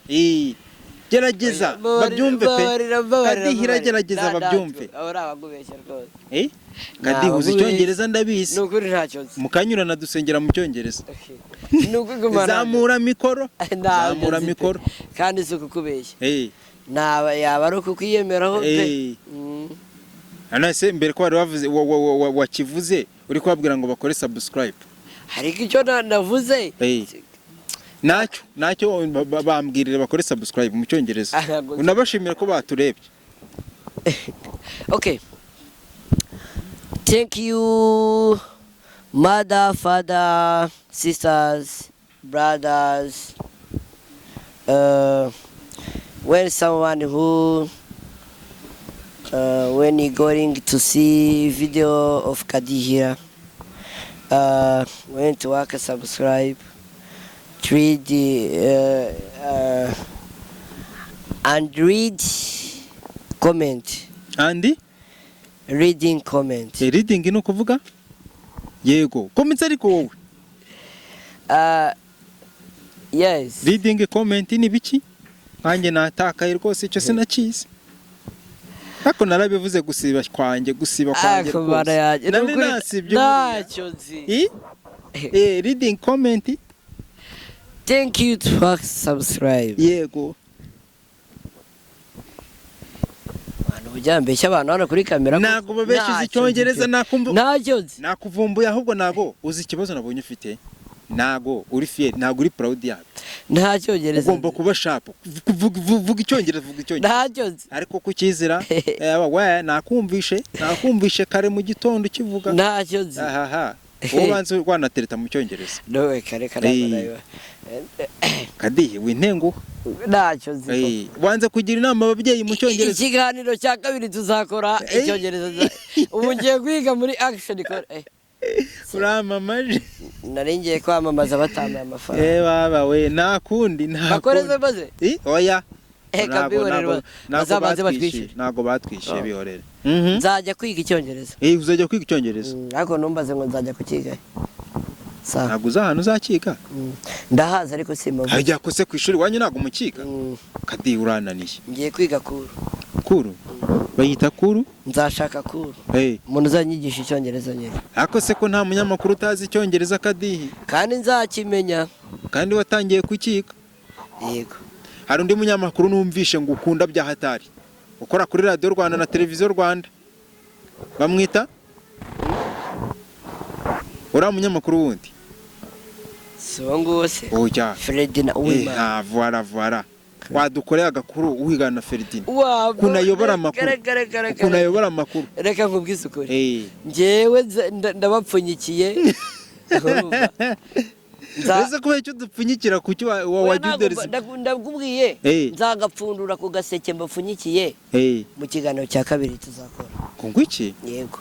gerageza babyumve pe Kadihira gerageza babyumve Kadihi uzi icyongereza ndabizi mukanyurana dusengera mu cyongereza zamura mikoro kandi si ukukubeshya yaba ari ukukwiyemeraho pe anase mbere ko wari wavuze wakivuze uri kubabwira ngo bakore subscribe ariko icyo navuze nacyo bambwirira bakore subscribe mu cyongereza unabashimira ko baturebye okay. Thank you, mother, father, sisters, brothers. When someone who, when you're going to see video of Kadihira, when to work, subscribe, read and read, comment. Andy? Reading comment. Reading ni ukuvuga yego comments ariko wowe yes reading comment ni biki nkanjye natakaye rwose icyo sinakizi ariko narabivuze gusiba kwanjye ntacyo nzi reading comment thank you to subscribe yego ujyambeshya abantu hano kuri kamera ntago babeshize icyongereza nakuvumbuye ahubwo ntago uzi ikibazo nabonye ufite ntago uri fier ntago uri proud yawe nta cyongereza ugomba kuba sharp vuga icyongereza ntacyo ariko kukizira we nakumvishe kare mu gitondo kivuga ntacyo nzi ubanze rwanatereta mu cyongereza nowe kare Kadihi wintengo ntacyo nzi wanze kugira inama ababyeyi mu cyongereza ikiganiro cya kabiri tuzakora icyongereza ubu ngiye kwiga muri action uramamaje nari ngiye kwamamaza batambaye amafaranga baba we nta kundi bakoreze maze oya bazabanze batwishyure ntago batwishyuye bihorere nzajya kwiga icyongereza uzajya kwiga icyongereza ariko numbaze ngo nzajya kukiga ntabwo uzi ahantu uzakiga ndahazi ariko simavuga hajya kose ku ishuri wanyu ntabwo mukiga Kadi urananiye ngiye kwiga kuru bayita kuru nzashaka kuru umuntu uzanyigisha icyongereza nyine ariko se ko nta munyamakuru utazi icyongereza Kadihi kandi nzakimenya kandi watangiye kukiga yego hari undi munyamakuru numvishe ngo ukunda bya hatari ukora kuri Radio Rwanda na Televiziyo Rwanda bamwita ura munyamakuru wundi Songose oya Ferdina Uwimana voilà wadukoreye agakuru uwigana Ferdina kunayobora amakuru reka nkubwize ukuri ngewe ndabapfunyikiye Ese kubera icyo dupfunyikira ku cyo wajudereza ndakubwiye nzagapfundura ku gaseke mbapfunyikiye mu kiganiro cya kabiri tuzakora ngo iki yego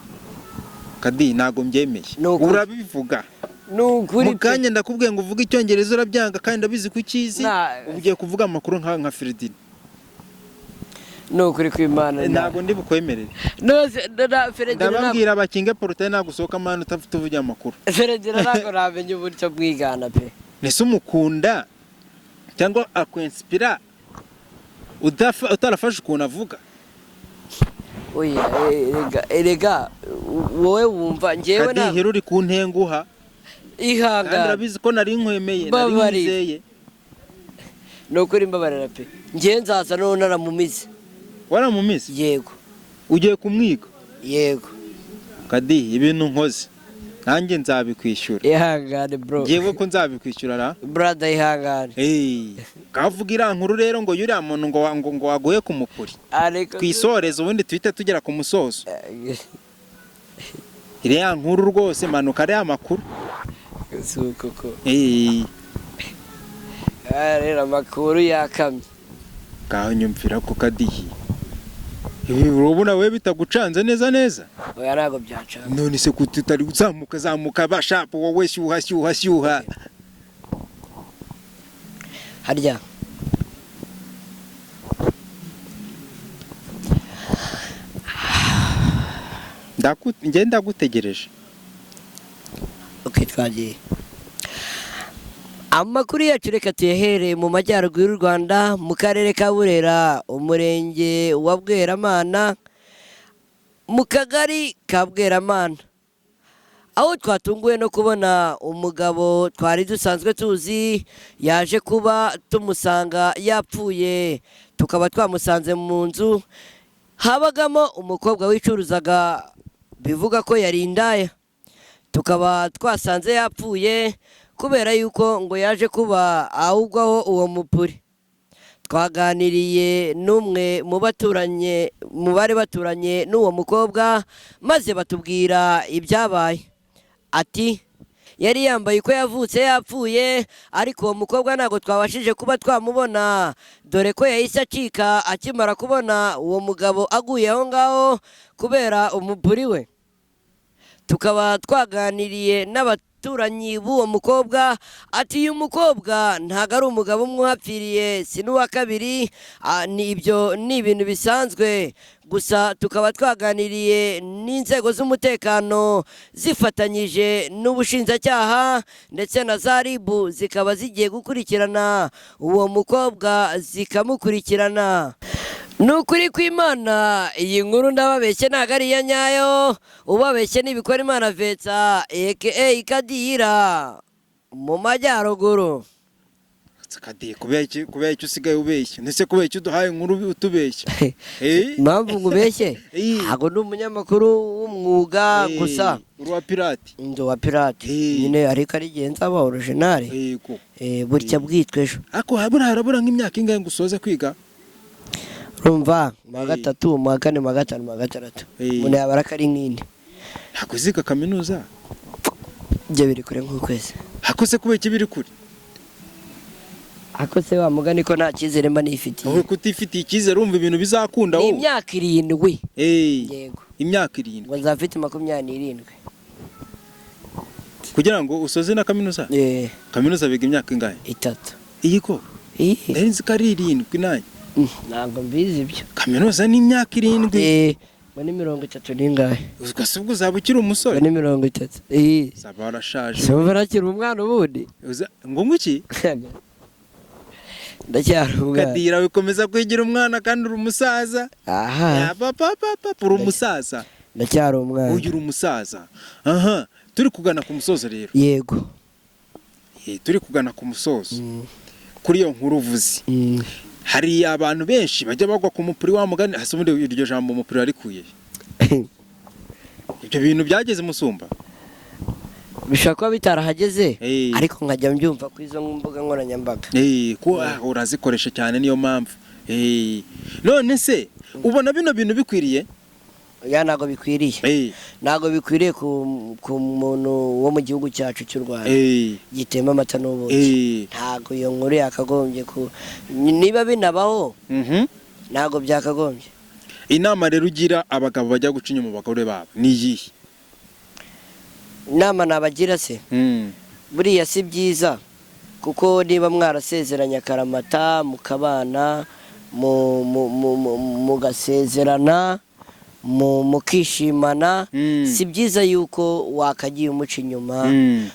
Kadi ntago mbyemeye urabivuga nukuri mukanya ndakubwiye ngo uvuge icyongereza urabyanga kandi ndabizi ko ukizi ugiye kuvuga amakuru nka Ferdina nukuri kw'Imana ntago ndi bukwemerere Ferdina ndababwira abakinge portail nagusohoka amana utafite uvuga amakuru Ferdina ntago namenye uburyo bwigana pe nese umukunda cyangwa akwenspira utarafashe ukuntu avuga oya erega wowe wumva ngewe na Kadi uri ku ntenguha ihanga kandi urabizi ko nari nkwemeye nari nizeye nukuri mbabarira pe ngiye nzaza none naramumize waramumize yego ugiye kumwiga yego Kadi ibintu nkoze nanjye nzabikwishyura ihangane bro ngewe ko nzabikwishyura ra brother ihangane kavugira nkuru rero ngo yuri amuntu ngo waguye kumupuri kwisoreza ubundi twite tugera ku musozo iriya nkuru rwose manuka ari amakuru koko rero amakuru yakamye ngaho nyumvira ko Kadihi urabona we bitagucanze neza oya ntago byacanze none se kututari uzamuka bashapo wowe shyuha harya ndagutegereje twagiye amakuru yacu reka tuyahereye mu majyaruguru y'u Rwanda mu karere ka Burera umurenge wa Bweramana mu kagari ka Bweramana aho twatunguwe no kubona umugabo twari dusanzwe tuzi yaje kuba tumusanga yapfuye tukaba twamusanze mu nzu habagamo umukobwa wicuruzaga bivuga ko yari indaya tukaba twasanze yapfuye kubera yuko ngo yaje kuba ahubwaho uwo mupuri twaganiriye n'umwe mu bari baturanye n'uwo mukobwa maze batubwira ibyabaye ati yari yambaye uko yavutse yapfuye ariko uwo mukobwa ntabwo twabashije kuba twamubona dore ko yahise acika akimara kubona uwo mugabo aguye aho ngaho kubera umupuri we tukaba twaganiriye n'abaturanyi b'uwo mukobwa ati uyu mukobwa ntabwo ari umugabo umwe uhapfiriye si n'uwa kabiri ibyo ni ibintu bisanzwe gusa tukaba twaganiriye n'inzego z'umutekano zifatanyije n'ubushinjacyaha ndetse na za RIB zikaba zigiye gukurikirana uwo mukobwa zikamukurikirana ni ukuri kw'Imana iyi nkuru ndababeshye ntabwo ari iya nyayo ubabeshye n'ibikora Imana Vetsa aka Kadihira mu majyaruguru Kadi kubera icyo usigaye ubeshya ndetse kubera icyo uduhaye inkuru utubeshya impamvu ngo ubeshye ntabwo ni umunyamakuru w'umwuga gusa uri wa pirate wa pirate nyine ariko ari igihe nzaba original burya bwitwa ejo ariko harabura nk'imyaka ingahe ngo usoze kwiga urumva mu wa gatatu mu wa kane mu wa gatanu mu wa gatandatu umuntu yabara ko ari nk'indi ntabwo uziga kaminuza ibyo biri kure nk'ukwezi hakose kubera iki biri kure ako se wa mugani ko nta cyizere mba nifitiye wowe kutifitiye icyizere urumva ibintu bizakunda wowe ni imyaka 7 yego imyaka 7 ngo nzafite 27 kugira ngo usoze na kaminuza. Kaminuza biga imyaka ingahe? 3. Iyi ko nari nzi ko ari 7 nanjye. Ntabwo mbizi ibyo. Kaminuza ni imyaka 7. Ngo ni 30 n'ingahe? Ugasubwo uzaba ukiri umusore. Ngo ni 30. Zaba warashaje. Saba barakira umwana ubundi. Ngo nguki? Ndacyari umwana. Kadira wikomeza kwigira umwana kandi uri umusaza. Aha. Papa uri umusaza. Ndacyari umwana. Uyu uri umusaza. Aha, turi kugana ku musozo rero. Yego. Turi kugana ku musozo. Kuri iyo nkuru uvuze. Hari abantu benshi bajya bagwa ku mupuri wa mugani hasi muri iryo jambo umupuri arikuye. Ibyo bintu byageze Musumba. Bishaka kuba bitarahageze ariko nkajya mbyumva ku izo mbuga nkoranyambaga. Ko urazikoresha cyane niyo mpamvu. None se ubona bino bintu bikwiriye? Ya ntago bikwiriye. Ntago bikwiriye ku muntu wo mu gihugu cyacu cy'u Rwanda. Gitema amata n'ubuki. Ntago iyo nkuru yakagombye niba binabaho. Ntago byakagombye. Inama rero ugira abagabo bajya guca inyuma abagore babo ni iyihe? Inama nabagira se? Buriya si byiza kuko niba mwarasezeranye akaramata mukabana mugasezerana mukishimana si byiza yuko wakagiye umuca inyuma.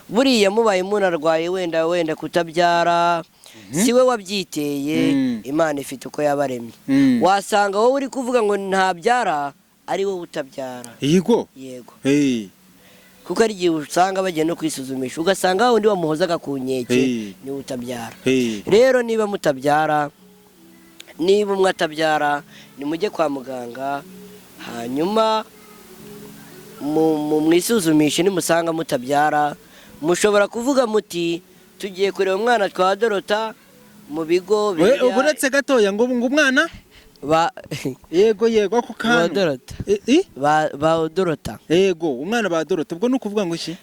Buriya mubaye munarwaye wenda kutabyara siwe wabyiteye, Imana ifite uko yabaremye. Wasanga wowe uri kuvuga ngo ntabyara ari wowe utabyara. Yego. Kuko ari gihe usanga bagiye no kwisuzumisha ugasanga undi wamuhozaga ku nkeke ni utabyara. Rero niba mutabyara, niba umwe atabyara, nimujye kwa muganga hanyuma mwisuzumishe. Nimusanga mutabyara mushobora kuvuga muti tugiye kureba umwana twa Dorota mu bigo uretse gatoya ngo umwana yego ako kana ba Dorota. Yego umwana ba Dorota ubwo nukuvuga ngo iki?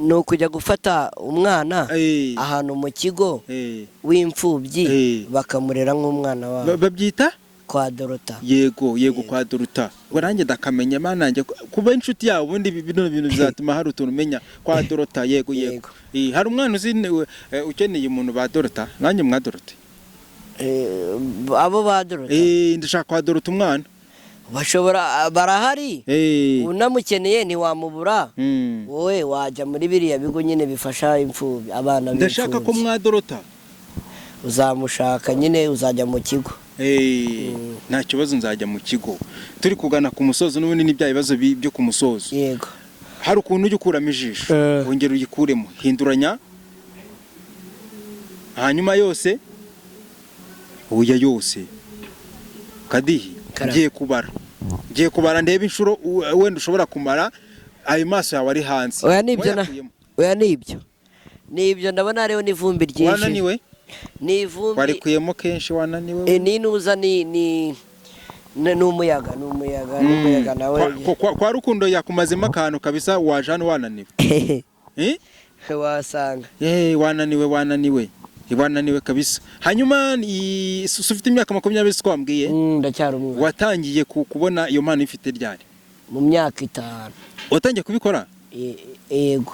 Nukujya gufata umwana ahantu mu kigo w'imfubyi bakamurera nk'umwana wabo. Babyita kwa Dorota. Yego kwa Dorota. Warange ndakamenya manange kuba inshuti yawe ubundi bino bintu bizatuma hari utuntu umenya kwa Dorota. Yego. Hari umwana uzi ukeneye umuntu ba Dorota nanjye mwa Dorota. Abo ba Dorota. Ndashaka kwa Dorota umwana. Bashobora barahari. Unamukeneye ntiwamubura. Wowe wajya muri biriya bigo nyine bifasha imfubyi abana b'imfubyi. Ndashaka ko mwa Dorota. Uzamushaka nyine uzajya mu kigo. Nta kibazo nzajya mu kigo. Turi kugana ku musozo n'ubundi ni bya bibazo byo ku musozo. Yego. Hari ukuntu ujya ukuramo ijisho wongera uyikuremo hinduranya hanyuma yose yose Kadihi ngiye kubara ndebe inshuro wenda ushobora kumara ayo maso yawe ari hanze. Oya nibyo ndabona hariho n'ivumbi ryinshi. Wananiwe? N'ivumbi warikuyemo kenshi wananiwe? Ninuza ni n'umuyaga nawe. Kwa Rukundo yakumazemo akantu kabisa waje hano wananiwe. Wasanga. Wananiwe kabisa. Hanyuma ufite imyaka 20 twambwiye? Ndacyari umwana. Watangiye kubona iyo mpano ifite ryari? Mu myaka 5. Watangiye kubikora? Yego.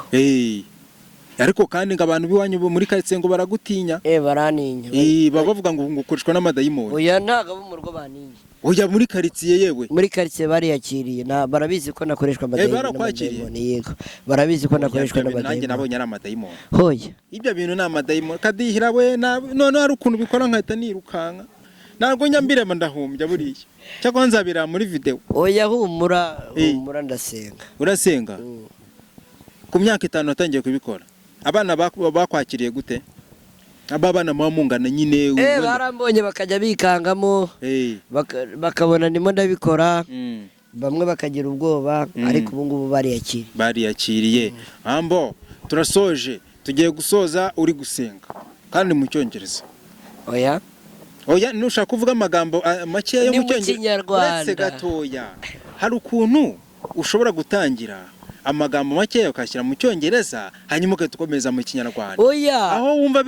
Ariko kandi abantu biwanyu muri karitsiye ngo baragutinya. Baraninya. Baba bavuga ngo ukoreshwa n'amadayimoni. Oya ntago mu rugo baninya. Oya muri karitsiye yewe. Muri karitsiye bariyakiriye barabizi ko nakoreshwa amadayimoni. Yego. Barabizi ko nakoreshwa n'amadayimoni. Nanjye nabonye ari amadayimoni. Hoya. Ibyo bintu ni amadayimoni. Kadihira we none hari ukuntu bikora nkahita nirukanka. Ntabwo nyambirema ndahumbya buriya. Cyangwa nzabira muri video. Oya humura ndasenga. Urasenga? Ku myaka 5 watangiye kubikora. Abana bakwakiriye gute? Abana mumungana nyine barambonye bakajya bikangamo bakabona ndimo ndabikora. Bamwe bakagira ubwoba ariko ubu ngubu bariyakiriye. Ambo turasoje tugiye gusoza uri gusenga kandi mu cyongereza. Oya nushaka kuvuga amagambo make yo mu cyongereza uretse gatoya. Hari ukuntu ushobora gutangira amagambo make ukashyira mu cyongereza hanyuma ukatukomeza mu kinyarwanda. Aho wumva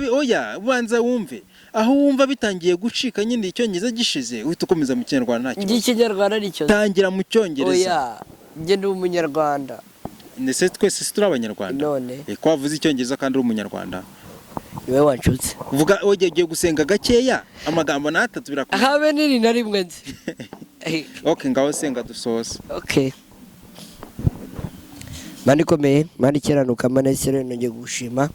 ubanza wumve aho wumva bitangiye gucika nyine icyongereza gishize uhita ukomeza mu kinyarwanda nta kibazo. Ikinyarwanda nicyo tangira mu cyongereza. Nge ndi umunyarwanda. ndetse twese si turi abanyarwanda none ko wavuze icyongereza kandi uri umunyarwanda niwe wanshutse uvuga ugiye gusenga gakeya amagambo n'atatu birakomeye habe nini na rimwe nzi okay ngaho senga dusoze okay mani komeye mani kiranuka mani sere nongeye gushima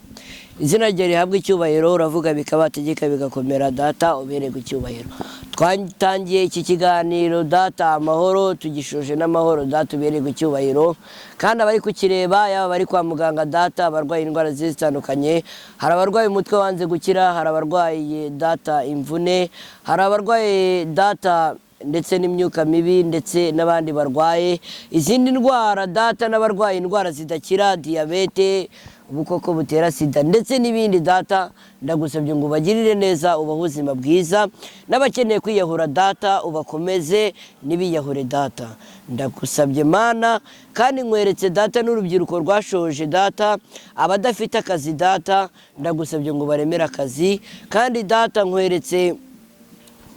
izina rye rihabwa icyubahiro uravuga bikabategeka bigakomera data ubereye icyubahiro twatangiye iki kiganiro data amahoro tugishoje n'amahoro data ubereye icyubahiro kandi abari kukireba yaba bari kwa muganga data abarwaye indwara zitandukanye hari abarwaye umutwe wanze gukira hari abarwaye data imvune hari abarwaye data ndetse n'imyuka mibi ndetse n'abandi barwaye izindi ndwara data n'abarwaye indwara zidakira diyabete ubukoko butera sida ndetse n'ibindi data ndagusabye ngo ubagirire neza ubahe ubuzima bwiza n'abakeneye kwiyahura data ubakomeze n'ibiyahure data ndagusabye mana kandi nkweretse data n'urubyiruko rwashoje data abadafite akazi data ndagusabye ngo baremere akazi kandi data nkweretse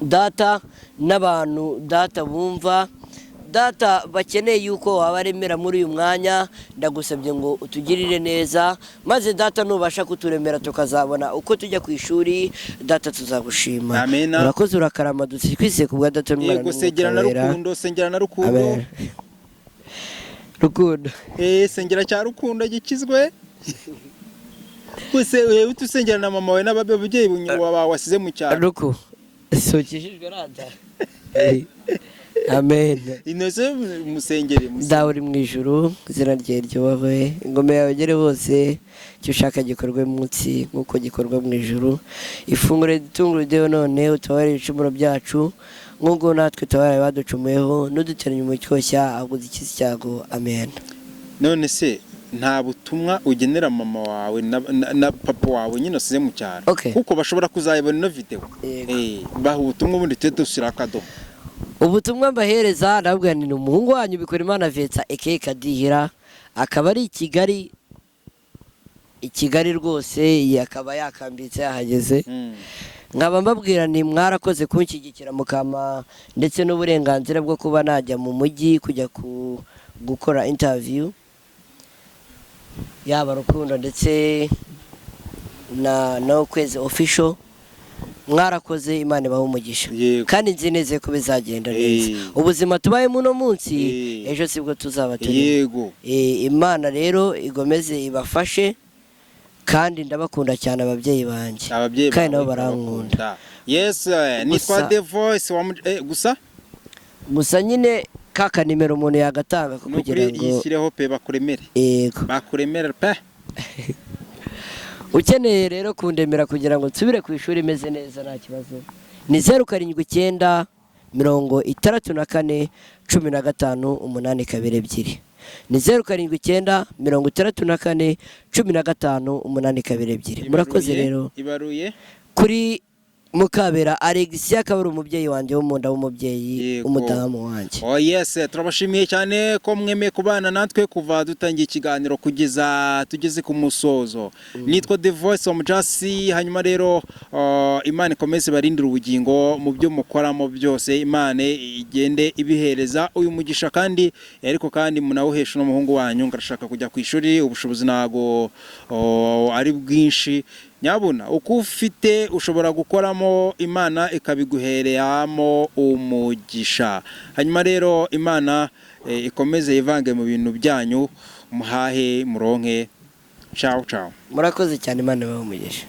data n'abantu data bumva data bakeneye yuko wabaremera muri uyu mwanya ndagusabye ngo utugirire neza maze data nubasha kuturemera tukazabona uko tujya ku ishuri data tuzagushima amen urakoze urakarama twise kubwa data n'umwana yego sengera na rukundo sengera na rukundo rukundo sengera cya rukundo gikizwe kuse wewe utusengera na mama we n'ababyeyi wasize mu cyaro ruko sokishijwe rada amen inoze musengere dawe uri mu ijuru izina rye ryubahwe ingome yawe igere hose icyo ushaka gikorwe munsi nk'uko gikorwa mu ijuru ifunguro ritungura none utabarire ibicumuro byacu nk'ubwo natwe tabaraye baducumuyeho n'uduteranye umutyoshya ahubwo dukize icyago amen none se nta butumwa ugenera mama wawe na papa wawe nyine asize mu cyaro kuko bashobora kuzayibona ino video baha ubutumwa ubundi tujye dushyira akadomo ubutumwa mbahereza nabwo ni umuhungu wanyu Bikorimana Vincent aka Kadihira akaba ari i Kigali rwose akaba yakambitse yahageze nkaba mbabwira ni mwarakoze kunshyigikira mukama ndetse n'uburenganzira bwo kuba najya mu mujyi kujya gukora interview yaba rukundo ndetse na ukwezi official mwarakoze Imana ibahe umugisha kandi nzi neza ko bizagenda neza ubuzima tubayemo uno munsi ejo sibwo tuzaba turi yego Imana rero igomeze ibafashe kandi ndabakunda cyane ababyeyi banjye kandi nabo barankunda yes nitwa The Voice gusa nyine kaka nimero umuntu yagatanga kugira ngo yishyireho pe bakuremere yego bakuremere pe ukeneye rero kundemera kugira ngo nsubire ku ishuri imeze neza nta kibazo ni 079 64 15 822 ni 079 64 15 822 murakoze rero ibaruye kuri Mukabera Alexia akaba ari umubyeyi wanjye w'umunda w'umubyeyi umudamu wanjye yes turabashimiye cyane ko mwemeye kubana natwe kuva dutangiye ikiganiro kugeza tugeze ku musozo nitwa The Voice of Jasi hanyuma rero Imana ikomeze barindira ubugingo mu byo mukoramo byose Imana igende ibihereza uyu mugisha kandi ariko kandi munawuhesha n'umuhungu wanyu ngarashaka kujya ku ishuri ubushobozi nago ari bwinshi nyabuna uko ufite ushobora gukoramo Imana ikabiguhereyamo umugisha hanyuma rero Imana ikomeze ivange mu bintu byanyu muhahe muronke ciao ciao murakoze cyane Imana ibahe umugisha